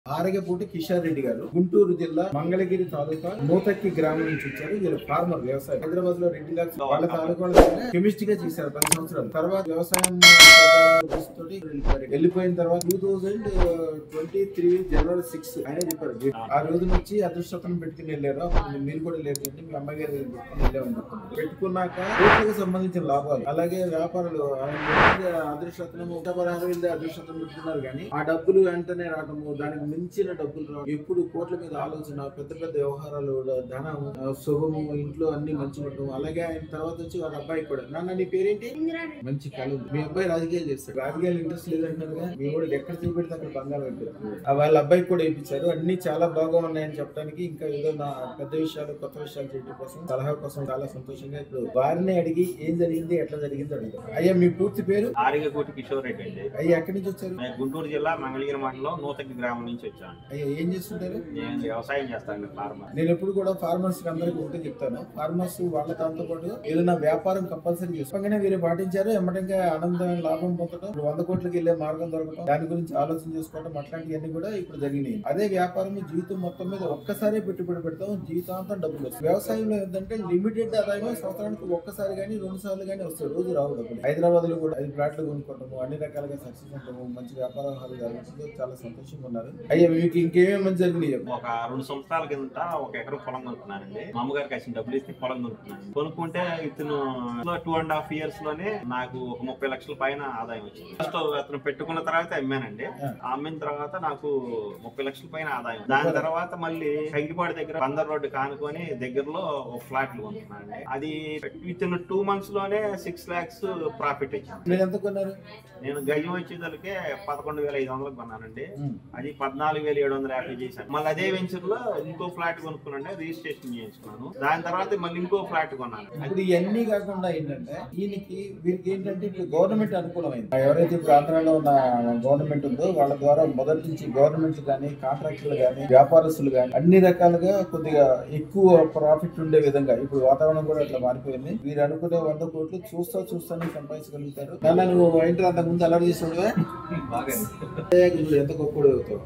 ఆరగపూటి కిషోర్ రెడ్డి గారు గుంటూరు జిల్లా మంగళగిరి తాలూకా నూతక్కి గ్రామం నుంచి వచ్చారు. వీళ్ళు ఫార్మర్ వ్యవసాయం. హైదరాబాద్ లో రెడ్డి లాక్స్ వాళ్ళ తాలూకా కెమిస్ట్ గా చేశారు 10 సంవత్సరాలు. తర్వాత వ్యవసాయం తోటి వెళ్ళిపోయిన తర్వాత 2023 జనవరి 6 ఆయన చెప్పారు. ఆ రోజు నుంచి అదృష్టం పెట్టుకుని వెళ్ళారు. మీరు కూడా లేదంటే మీ అమ్మాయి గారు వెళ్ళామని చెప్తున్నారు. పెట్టుకున్నాక కోట్లకు సంబంధించిన లాభాలు అలాగే వ్యాపారాలు అదృష్టం 116 అదృష్టం పెట్టుకున్నారు. కానీ ఆ డబ్బులు వెంటనే రావడము, దానికి మించిన డబ్బులు రావడం, ఎప్పుడు కోట్ల మీద ఆలోచన, పెద్ద పెద్ద వ్యవహారాలు, ధనము, శుభము, ఇంట్లో అన్ని మంచి ఉండటం. అలాగే ఆయన తర్వాత వచ్చి వాళ్ళ అబ్బాయి కూడా, నాన్న నీ పేరేంటి? మంచి కళ. మీ అబ్బాయి రాజకీయాలు చేస్తాడు. రాజకీయాలు ఇంట్రెస్ట్ లేదంటున్నారుగా, మీ కూడా ఎక్కడ చూపెడితే అక్కడ బంగారం అయిపోతుంది. వాళ్ళ అబ్బాయికి కూడా వేయించారు. అన్ని చాలా బాగా ఉన్నాయని చెప్పడానికి, ఇంకా ఏదో నా పెద్ద విషయాలు కొత్త విషయాలు చేయడం కోసం, సలహా కోసం చాలా సంతోషంగా ఇప్పుడు వారిని అడిగి ఏం జరిగింది ఎట్లా జరిగింది అడుగుతాం. అయ్యా మీ పూర్తి పేరు? ఆరగపూటి కిషోర్ రెడ్డి అండి. అయ్యా ఎక్కడి నుంచి వచ్చారు? గుంటూరు జిల్లా మంగళగిరి మండలం నూతక్కి గ్రామం నుంచి వచ్చాను. అయ్యా ఏం చేస్తుంటారు? నేను వ్యవసాయం చేస్తాను. ఫార్మర్. నేను ఎప్పుడు కూడా ఫార్మర్స్ అందరికి ఒకటే చెప్తాను, ఫార్మర్స్ వాళ్ళ దాంతో పాటు ఏదైనా వ్యాపారం కంపల్సరీ చేసుకోగానే వీరు పాటించారు. ఎమ్మటంగా ఆనందమైన లాభం పొందడం, 100 కోట్లకి వెళ్లే మార్గం దొరకడం, దాని గురించి ఆలోచన చేసుకోవడం, అట్లాంటివన్నీ కూడా ఇప్పుడు జరిగినాయి. అదే వ్యాపారం జీవితం మొత్తం మీద ఒక్కసారి పెట్టుబడి పెడతాం, జీవితాంతం డబ్బులు వస్తాయి. వ్యవసాయంలో ఏంటంటే లిమిటెడ్ ఆదాయం, సంవత్సరానికి ఒక్కసారి కానీ 2 సార్లు కానీ వస్తాయి, రోజు రావు డబ్బులు. హైదరాబాద్ లో కూడా 5 ప్లాట్లు కొనుక్కోవటము, అన్ని రకాలుగా సక్సెస్ ఉండటము, మంచి వ్యాపారాలు జరగడంతో చాలా సంతోషంగా ఉన్నారు. అయ్యా మీకు ఇంకేమేమి మంచి జరిగినాయి? ఒక 2 సంవత్సరాల కింద ఒక ఎకరం పొలం కొనుక్కున్నానండి. మా అమ్మగారికి వచ్చిన డబ్బులు ఇస్తే పొలం కొనుక్కున్నాను. కొనుక్కుంటే ఇతను 2.5 years లోనే నాకు ఒక 30 లక్షల పైన ఆదాయం వచ్చింది. ఫస్ట్ అతను పెట్టుకున్న తర్వాత అమ్మానండి. అమ్మిన తర్వాత నాకు 30 లక్షల పైన ఆదాయం. దాని తర్వాత మళ్ళీ కంకిపాడు దగ్గర బందర్ రోడ్డు కానుకొని దగ్గరలో ఒక ఫ్లాట్లు కొనుక్కున్నానండి. అది వితిన్ 2 months లోనే 6 lakhs ప్రాఫిట్ వచ్చింది. మీరు ఎంత కొన్నారు? నేను గజం వచ్చేదలకే 11,500 కొన్నానండి. అది 14,750 చేశాను. మళ్ళీ అదే వెంచర్ లో ఇంకో ఫ్లాట్ కొనుక్కున్నాను, రిజిస్ట్రేషన్ చేయించుకున్నాను. దాని తర్వాత మళ్ళీ ఇంకో ఫ్లాట్ కొన్నాను. ఇప్పుడు ఇవన్నీ కాకుండా ఏంటంటే వీరికి ఏంటంటే ఇప్పుడు గవర్నమెంట్ అనుకూలమైంది. ఎవరైతే ఇప్పుడు ఆంధ్రాలో ఉన్న గవర్నమెంట్ ఉందో వాళ్ళ ద్వారా మొదటి నుంచి గవర్నమెంట్ కానీ, కాంట్రాక్టర్లు కానీ, వ్యాపారస్తులు కానీ అన్ని రకాలుగా కొద్దిగా ఎక్కువ ప్రాఫిట్ ఉండే విధంగా ఇప్పుడు వాతావరణం కూడా అట్లా మారిపోయింది. వీరు అనుకునే 100 కోట్లు చూస్తానే సంపాదించగలుగుతారు. నన్ను నువ్వు ఇంటర్ అంతకు ముందు అలర్ట్ చేస్తుండవా? ఎంత గొప్పడు అవుతావు.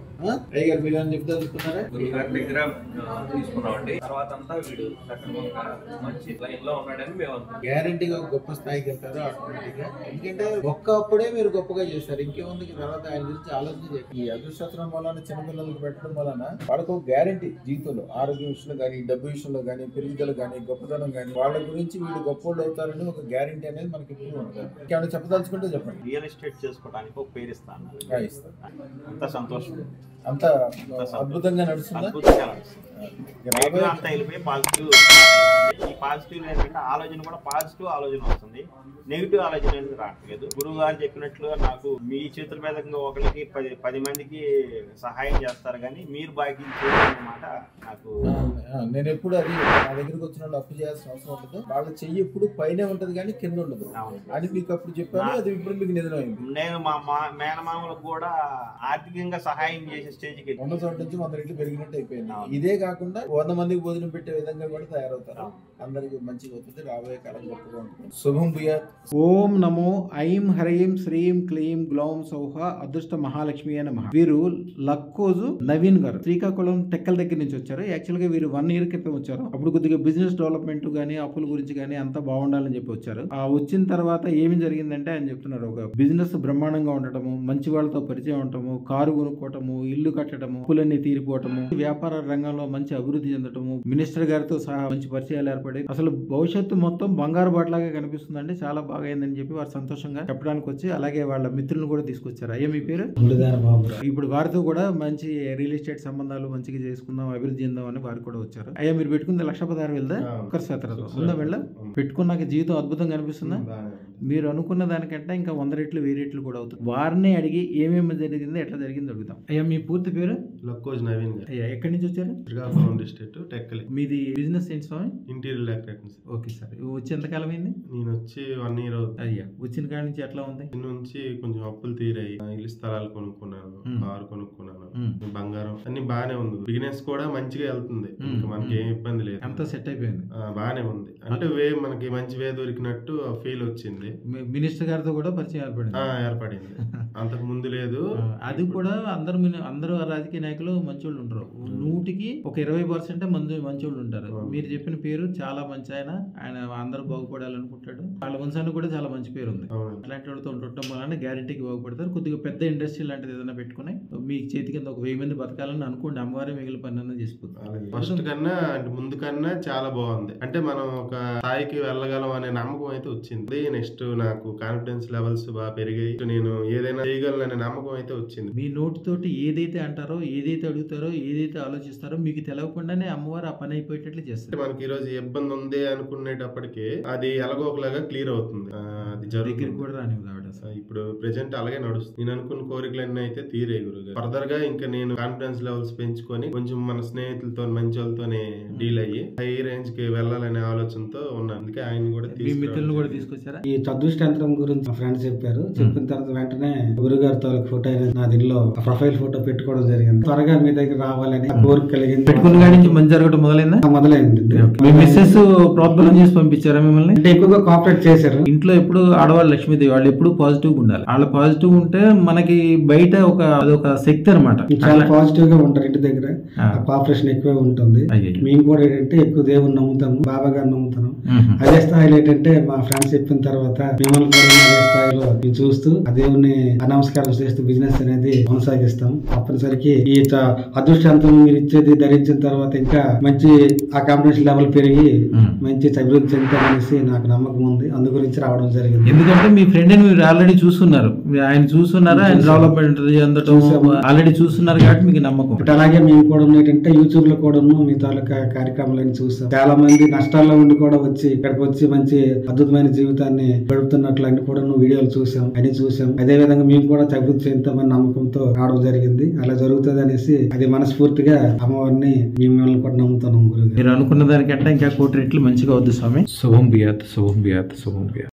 అయ్యారు మీరు అని చెప్తా చెప్తున్నారా? తీసుకున్నామండి. తర్వాత అంతా వీడు మంచి లైన్ లో ఉన్నాడని మేము గ్యారంటీగా గొప్ప స్థాయికి వెళ్తారు ఆటోమేటిక్ గా. ఎందుకంటే ఒక్కప్పుడే మీరు గొప్పగా చేస్తారు, ఇంకేముంది తర్వాత ఆయన గురించి ఆలోచన చేయాలి. ఈ అదృష్టం వలన చిన్నపిల్లలకు పెట్టడం వలన వాళ్ళకు గ్యారంటీ జీవితంలో, ఆరోగ్య విషయంలో కానీ, డబ్బు విషయంలో కానీ, పెరుగుదల కానీ, గొప్పతనం కానీ, వాళ్ళ గురించి వీళ్ళు గొప్పలు అవుతారని ఒక గ్యారంటీ అనేది మనకి ఇప్పుడు ఉంటుంది. ఇంకేమైనా చెప్పదలుచుకుంటే చెప్పండి. రియల్ ఎస్టేట్ చేసుకోవడానికి ఒక పేరు ఇస్తాను. అంత సంతోషం, అంత అద్భుతంగా నడుస్తుంది. అంతా వెళ్ళిపోయి పాజిటివ్. ఈ పాజిటివ్ ఏంటంటే ఆలోచన కూడా పాజిటివ్ ఆలోచన వస్తుంది, నెగిటివ్ ఆలోచన అనేది రావట్లేదు. గురువు గారు చెప్పినట్లుగా నాకు మీ చేతుల మీద ఒకరికి 10 మందికి సహాయం చేస్తారు, కానీ మీరు బాకీ అన్నమాట. నాకు నేను ఎప్పుడు అది నా దగ్గరికి వచ్చిన వాళ్ళు అప్పు చేయాల్సిన అవసరం ఉండదు. వాళ్ళ చెయ్యి ఎప్పుడు పైనే ఉంటది కానీ కింద ఉండదు అని మీకు అప్పుడు చెప్పాను. అది ఇప్పుడు మీకు నిజమైంది. నేను మా మేనమామలకు కూడా ఆర్థికంగా సహాయం చేసే స్టేజ్కి ఉన్న చోట నుంచి 100 రెట్లు పెరిగినట్టు అయిపోయింది. ఇదే కాకుండా 100 మందికి భోజనం పెట్టే విధంగా కూడా తయారవుతారు. అందరికి మంచిగా అవుతుంది. రాబోయే కాలం గొప్పగా ఉంటుంది. శుభం భూయాత్. ఓం నమో ఐం హ్రీం శ్రీం క్లీం గ్లౌం సౌహ అదృష్ట మహాలక్ష్మి అని నమః. వీరు లక్కోజు నవీన్ గారు శ్రీకాకుళం టెక్కల దగ్గర నుంచి వచ్చారు. యాక్చువల్ గా వీరు 1 year క్రితం వచ్చారు. అప్పుడు కొద్దిగా బిజినెస్ డెవలప్మెంట్ గానీ, అప్పుల గురించి కానీ అంతా బాగుండాలని చెప్పి వచ్చారు. ఆ వచ్చిన తర్వాత ఏమి జరిగిందంటే ఆయన చెప్తున్నారు, ఒక బిజినెస్ బ్రహ్మాండంగా ఉండటము, మంచి వాళ్ళతో పరిచయం ఉండటము, కారు కొనుక్కోవటము, ఇల్లు కట్టడము, అప్పులన్నీ తీరిపోవటము, వ్యాపార రంగంలో మంచి అభివృద్ధి చెందటము, మినిస్టర్ గారితో సహా మంచి పరిచయాలు ఏర్పడి అసలు భవిష్యత్తు మొత్తం బంగారు బాటలాగా కనిపిస్తుందండి. చాలా బాగా అయిందని చెప్పి వారు సంతోషంగా చెప్పడానికి వచ్చి, అలాగే వాళ్ళ మిత్రులను కూడా తీసుకొచ్చారు. అయ్యా మీ పేరు? ఇప్పుడు వారితో కూడా మంచి రియల్ ఎస్టేట్ సంబంధాలు మంచిగా చేసుకుందాం, అభివృద్ధి చెందాం అని వారు కూడా వచ్చారు. అయ్యా మీరు పెట్టుకుంది 1,16,000 ఒక్కరి ఉందా? వెళ్ళ పెట్టుకున్నాక జీవితం అద్భుతంగా కనిపిస్తుందా? మీరు అనుకున్న దానికంటే ఇంకా 100 రెట్లు 1000 రెట్లు కూడా అవుతుంది. వారిని అడిగి ఏమేమి జరిగింది, ఎట్లా జరిగింది అడుగుతాం. అయ్యా మీ పూర్తి పేరు? లక్కోజ్ నవీన్ గారు. అయ్యా ఎక్కడి నుంచి వచ్చారు? శ్రీకాకుళం డిస్ట్రిక్ట్ టెక్కలి. మీది బిజినెస్ ఏంటి స్వామి? Interior decoration. Okay sir. వచ్చి ఎంతకాలం అయింది? నేను వచ్చి 1 year అవుతుంది. అయ్యా వచ్చిన కాడి నుంచి ఎట్లా ఉంది? నుంచి కొంచెం అప్పులు తీరాయి, ఇల్లు స్థలాలు కొనుక్కున్నాను, కారు కొనుక్కున్నాను, బంగారం అన్ని బాగానే ఉంది. బిజినెస్ కూడా మంచిగా వెళ్తుంది, మనకి ఏం ఇబ్బంది లేదు, అంతా సెట్ అయిపోయింది, బాగానే ఉంది. అంటే మనకి మంచి వే దొరికినట్టు ఫీల్ వచ్చింది. ఉంది. మినిస్టర్ గారితో కూడా పరిచయం ఏర్పడింది. ఏర్పడింది, అంతకు ముందు లేదు. అది కూడా అందరూ రాజకీయ నాయకులు మంచోళ్ళు ఉంటారు. 100కి ఒక 20% మంచోళ్ళు ఉంటారు. మీరు చెప్పిన పేరు చాలా మంచి ఆయన అందరూ బాగుపడాలనుకుంటాడు. వాళ్ళ వంశానికి కూడా చాలా మంచి పేరు ఉంది. అలాంటి వాళ్ళతో ఉండటం వలన గ్యారంటీకి బాగుపడతారు. కొద్దిగా పెద్ద ఇండస్ట్రీ లాంటిది ఏదైనా పెట్టుకుని మీ చేతి కింద ఒక 1000 మంది బతకాలని అనుకోండి, అమ్మవారే మిగిలిన పని అన్న చేసుకుంటారు. ఫస్ట్ కన్నా అంటే ముందు కన్నా చాలా బాగుంది. అంటే మనం ఒక స్థాయికి వెళ్ళగలం అనే నమ్మకం అయితే వచ్చింది. నెక్స్ట్ నాకు కాన్ఫిడెన్స్ లెవెల్స్ బాగా పెరిగాయి. నేను ఏదైనా చేయగలను అనే నమ్మకం అయితే వచ్చింది. మీ నోటి తోటి ఏదైతే అంటారో, ఏదైతే అడుగుతారో, ఏదైతే ఆలోచిస్తారో మీకు తెలియకుండానే అమ్మవారు ఆ పని అయిపోయేటట్లు చేస్తారు. మనకి ఈ రోజు ఇబ్బంది ఉంది అనుకునేటప్పటికి అది ఎలాగో ఒకలాగా క్లియర్ అవుతుంది. అది దగ్గరికి కూడా రానివ్వదు ఆవిడ. ఇప్పుడు ప్రెసెంట్ అలాగే నడుస్తుంది. నేను అనుకున్న కోరికలన్నీ అయితే తీరే గురుగారు. ఫర్దర్ గా ఇంకా నేను కాన్ఫిడెన్స్ లెవెల్స్ పెంచుకొని కొంచెం మన స్నేహితులతో మంచి వాళ్ళతోనే డీల్ అయ్యి హై రేంజ్ కి వెళ్ళాలనే ఆలోచనతో ఉన్నాను. అందుకే ఆయన కూడా మిత్రులను కూడా తీసుకొచ్చారా? ఈ అదృష్ట యంత్రం గురించి మా ఫ్రెండ్స్ చెప్పారు. చెప్పిన తర్వాత వెంటనే గురుగారి తాలూకు ఫోటో అనేది నా దీనిలో ప్రొఫైల్ ఫోటో పెట్టుకోవడం జరిగింది. త్వరగా మీ దగ్గర రావాలని కోరిక కలిగింది. పెట్టుకున్న కాడి నుంచి మంచి జరగడం మొదలైంది. మీ మిస్సెస్ ప్రోత్బలం చేసి పంపించారా మిమ్మల్ని? అంటే ఎక్కువగా కోఆపరేట్ చేశారు. ఇంట్లో ఎప్పుడు ఆడవాళ్ళు లక్ష్మీదేవి వాళ్ళు ఎప్పుడు పాజిటివ్ గా ఉండాలి. వాళ్ళు పాజిటివ్ ఉంటే మనకి బయట అదొక శక్తి అనమాట. చాలా పాజిటివ్ గా ఉంటారు. ఇంటి దగ్గర కోఆపరేషన్ ఎక్కువ ఉంటుంది. మేము కూడా ఏంటంటే ఎక్కువ దేవుని నమ్ముతాము, బాబా గారిని నమ్ముతాము. అదే స్థాయిలో ఏంటంటే మా ఫ్రెండ్స్ చెప్పిన తర్వాత మిమ్మల్ని కూడా అదే స్థాయిలో మేము చూస్తూ ఆ దేవుని నమస్కారం చేస్తూ బిజినెస్ అనేది కొనసాగిస్తాం. తప్పనిసరికి ఈ అదృష్టాంతం మీరు ఇచ్చేది ధరించిన తర్వాత ఇంకా మంచి ఆ కాంపిటీషన్ లెవెల్ పెరిగి మంచి అభివృద్ధి చెందుతామనేసి నాకు నమ్మకం ఉంది. అందు గురించి రావడం జరిగింది. ఎందుకంటే మీ ఫ్రెండ్ మీరు ఆల్రెడీ చూస్తున్నారు, ఆయన చూస్తున్నారు, ఆయన డెవలప్మెంట్ ఆల్రెడీ చూస్తున్నారు కాబట్టి మీకు నమ్మకం. అలాగే మేము కూడా ఏంటంటే యూట్యూబ్ లో కూడా మీ తాలూకా కార్యక్రమాలను చూస్తాం. చాలా మంది నష్టాల్లో ఉండి కూడా వచ్చి ఇక్కడికి వచ్చి మంచి అద్భుతమైన జీవితాన్ని గడుపుతున్నట్లు అన్ని కూడా వీడియోలు చూసాం, అన్ని చూసాం. అదే విధంగా మేము కూడా అభివృద్ధి చెందుతామని నమ్మకంతో రావడం జరిగింది. అలా జరుగుతుంది అనేసి అది మనస్ఫూర్తిగా అమ్మవారిని మిమ్మల్ని కూడా నమ్ముతున్నాం గురుగారు. మీరు అనుకున్న దానికంటే ఇంకా 1 కోటి రెట్లు మంచిగా అవుతుంది స్వామి. శుభం బియాత్, శుభం బియాత్, శుభం బియాత్.